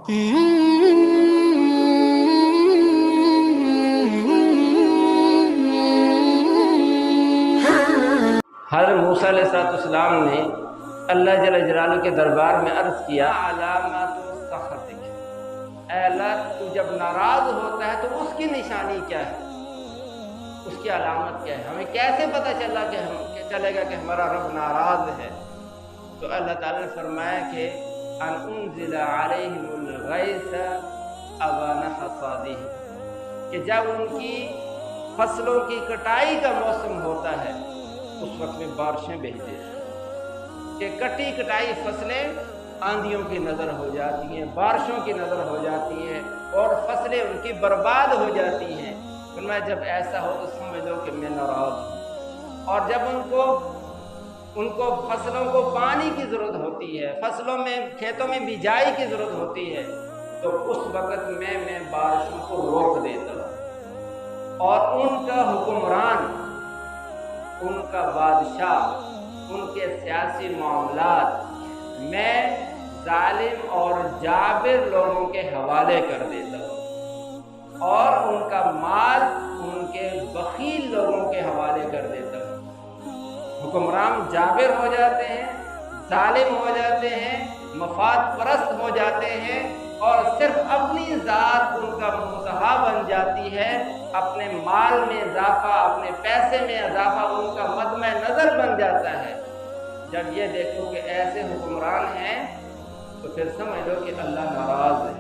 حضرت موسیٰ علیہ السلام نے اللہ جل جلالہ کے دربار میں عرض کیا علامات سخطک، اے اللہ تو جب ناراض ہوتا ہے تو اس کی نشانی کیا ہے، اس کی علامت کیا ہے، ہمیں کیسے پتہ چلے گا کہ ہمارا رب ناراض ہے؟ تو اللہ تعالیٰ نے فرمایا کہ ان انزل علیہم الغیث اوان حصادہ، کہ جب ان کی فصلوں کی کٹائی کا موسم ہوتا ہے اس وقت میں بارشیں بھیجے، کہ کٹی کٹائی فصلیں آندھیوں کی نظر ہو جاتی ہیں، بارشوں کی نظر ہو جاتی ہیں اور فصلیں ان کی برباد ہو جاتی ہیں۔ فرمایا جب ایسا ہو تو سمجھ لو کہ میں ناراض ہوں، اور جب ان کو فصلوں کو پانی کی ضرورت ہوتی ہے، فصلوں میں کھیتوں میں بیجائی کی ضرورت ہوتی ہے، تو اس وقت میں بارشوں کو روک دیتا ہوں، اور ان کا حکمران، ان کا بادشاہ، ان کے سیاسی معاملات میں ظالم اور جابر لوگوں کے حوالے کر دیتا ہوں، اور ان کا مال ان کے بخیل لوگوں کے حوالے کر دیتا ہوں۔ حکمران جابر ہو جاتے ہیں، ظالم ہو جاتے ہیں، مفاد پرست ہو جاتے ہیں، اور صرف اپنی ذات ان کا منتہا بن جاتی ہے، اپنے مال میں اضافہ، اپنے پیسے میں اضافہ ان کا مدمع نظر بن جاتا ہے۔ جب یہ دیکھو کہ ایسے حکمران ہیں تو پھر سمجھ لو کہ اللہ ناراض ہے،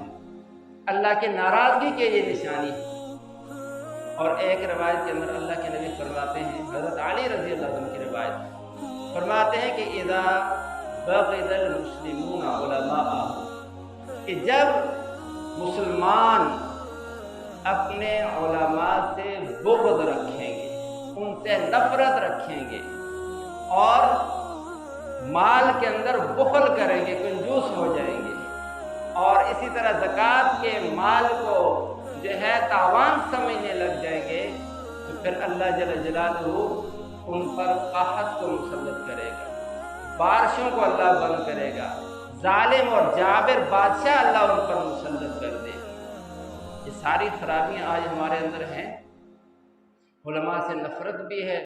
اللہ کی ناراضگی کی یہ نشانی ہے۔ اور ایک روایت کے اندر اللہ کے نبی فرماتے ہیں، حضرت علی رضی اللہ عنہ کی روایت فرماتے ہیں کہ اذا بغض المسلمون علماءهم، کہ جب مسلمان اپنے علماء سے بغض رکھیں گے، ان سے نفرت رکھیں گے، اور مال کے اندر بخل کریں گے، کنجوس ہو جائیں گے، اور اسی طرح زکوٰۃ کے مال کو جو ہے تاوان سمجھنے لگ جائیں گے، تو پھر اللہ جل جلالہ ان پر قحط کو مسلط کرے گا، بارشوں کو اللہ بند کرے گا، ظالم اور جابر بادشاہ اللہ ان پر مسلط کر دے گا۔ یہ ساری خرابیاں آج ہمارے اندر ہیں، علماء سے نفرت بھی ہے،